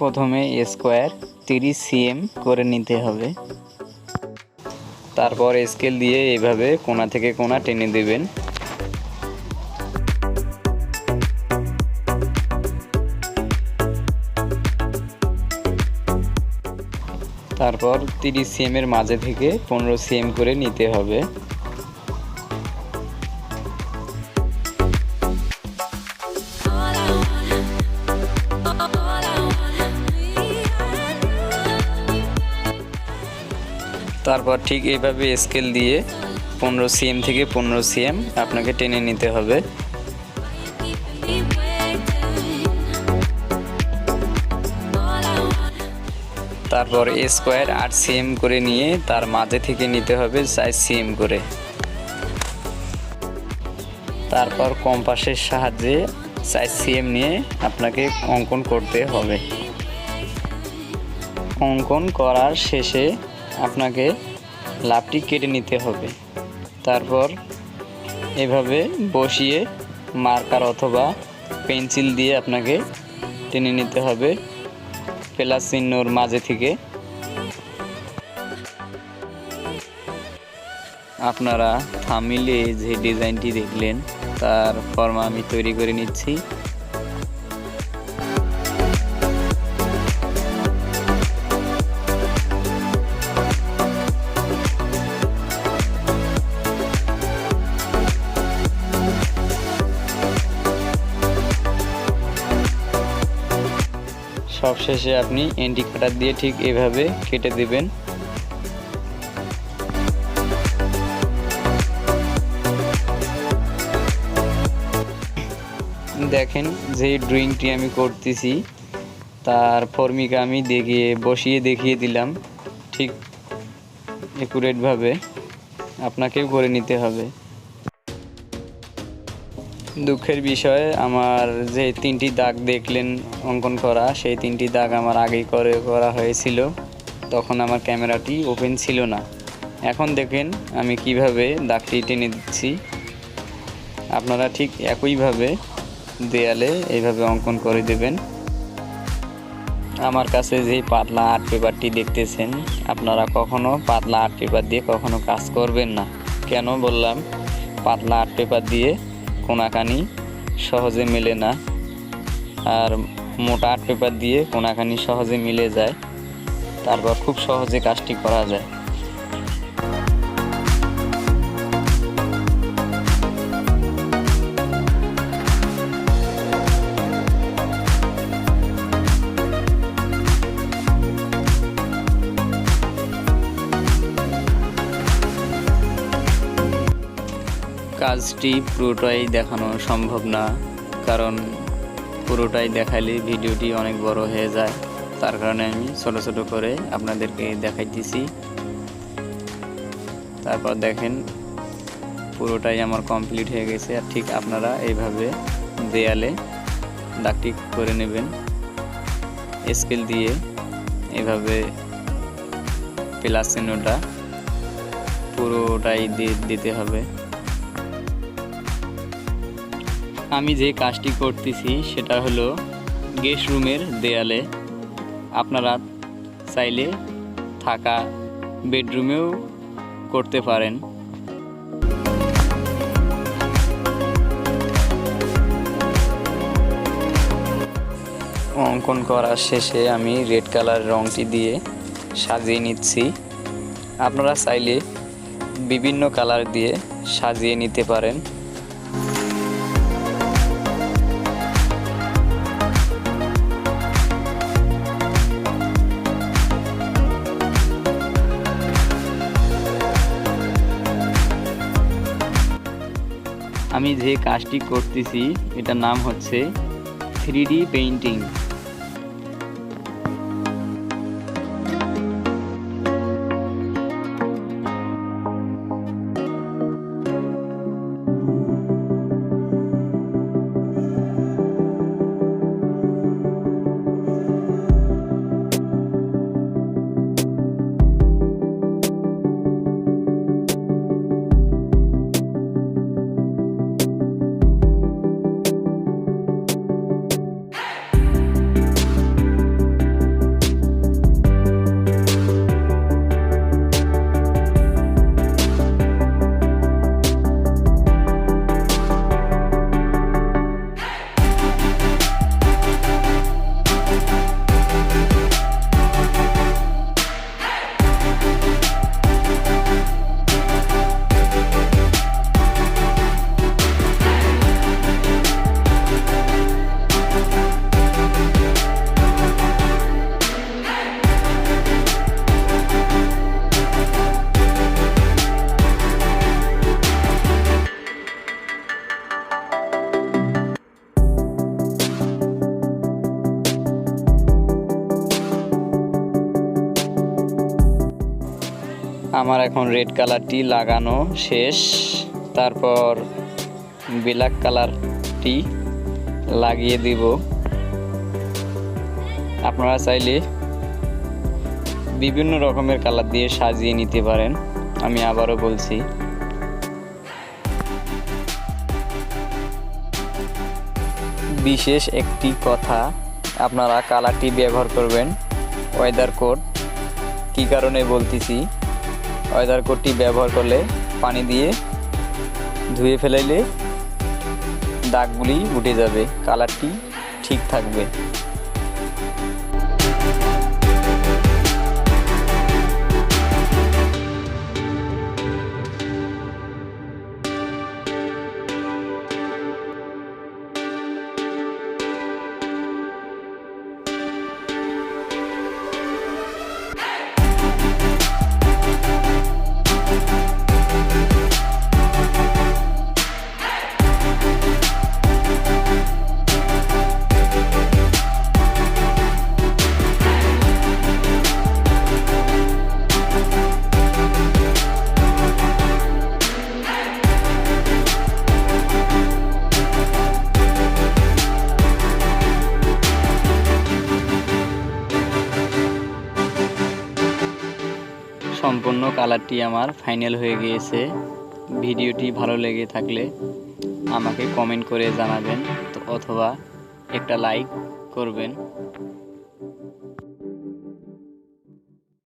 প্রথমে square 30 cm করে নিতে হবে। তারপর স্কেল দিয়ে এইভাবে কোণা থেকে কোণা টেনে দেবেন। তারপর 30 cm এর মাঝে থেকে 15 cm করে নিতে হবে। তারপর ঠিক এইভাবে স্কেল দিয়ে 15 cm থেকে 15 cm আপনাকে টেনে নিতে হবে। তারপর স্কোয়ার 8 cm করে নিয়ে তার মাঝে থেকে নিতে হবে 4 cm করে। তারপর কম্পাসের সাহায্যে 4 cm নিয়ে আপনাকে অঙ্কন করতে হবে। অঙ্কন করার শেষে আপনাকে লাভটি কেটে নিতে হবে। তারপর এভাবে বসিয়ে মার্কার অথবা পেন্সিল দিয়ে আপনাকে টেনে নিতে হবে প্লাস চিহ্নর মাঝে থেকে। আপনারা থাম্বনেইলে যে ডিজাইনটি দেখলেন তার ফর্মা আমি তৈরি করে নিচ্ছি। সবশেষে আপনি এন্টি কাটার দিয়ে ঠিক এভাবে কেটে দেবেন। দেখেন যে ড্রয়িংটি আমি করতেছি তার ফর্মিকা আমি বসিয়ে দেখিয়ে দিলাম। ঠিক একুরেটভাবে আপনাকেও করে নিতে হবে। দুঃখের বিষয় আমার যে 3টি দাগ দেখলেন অঙ্কন করা, সেই 3টি দাগ আমার আগেই করা হয়েছিল, তখন আমার ক্যামেরাটি ওপেন ছিল না। এখন দেখেন আমি কিভাবে দাগটি টেনে দিচ্ছি। আপনারা ঠিক একইভাবে দেয়ালে এইভাবে অঙ্কন করে দেবেন। আমার কাছে যে পাতলা আর্ট পেপারটি দেখতেছেন, আপনারা কখনো পাতলা আর্ট পেপার দিয়ে কখনো কাজ করবেন না। কেন বললাম? পাতলা আর্ট পেপার দিয়ে কোনাকানি সহজে মেলে না, আর মোটা আর্ট পেপার দিয়ে কোনাকানি সহজে মিলে যায়। তারপর খুব সহজে কাজটি করা যায়। কাজটি পুরোটাই দেখানো সম্ভব না, কারণ পুরোটাই দেখালে ভিডিওটি অনেক বড় হয়ে যায়। তার কারণে আমি ছোট ছোট করে আপনাদেরকে দেখাইতেছি। তারপর দেখেন পুরোটাই আমার কমপ্লিট হয়ে গেছে। আর ঠিক আপনারা এইভাবে দেয়ালে দাগটি করে নেবেন স্কেল দিয়ে। এভাবে প্লাস চিহ্নটা পুরোটাই দিতে হবে। আমি যে কাজটি করতেছি সেটা হলো গেস্ট রুমের দেয়ালে। আপনারা চাইলে থাকা বেডরুমেও করতে পারেন। অঙ্কন করার শেষে আমি রেড কালার রঙটি দিয়ে সাজিয়ে নিচ্ছি। আপনারা চাইলে বিভিন্ন কালার দিয়ে সাজিয়ে নিতে পারেন। আমি যে কাজটি করতেছি এটার নাম হচ্ছে 3D পেইন্টিং। আমার এখন রেড কালারটি লাগানো শেষ, তারপর ব্ল্যাক কালারটি লাগিয়ে দিব। আপনারা চাইলে বিভিন্ন রকমের কালার দিয়ে সাজিয়ে নিতে পারেন। আমি আবারও বলছি, বিশেষ একটি কথা, আপনারা কালারটি ব্যবহার করবেন ওয়েদার কোড। কী কারণে বলতেছি, ওয়েদার কোডটি ব্যবহার করলে পানি দিয়ে ধুয়ে ফেলাইলে দাগগুলি উঠে যাবে, কালারটি ঠিক থাকবে। সম্পূর্ণ কালারটি আমার ফাইনাল হয়ে গিয়েছে। ভিডিওটি ভালো লেগে থাকলে আমাকে কমেন্ট করে জানাবেন, অথবা একটা লাইক করবেন।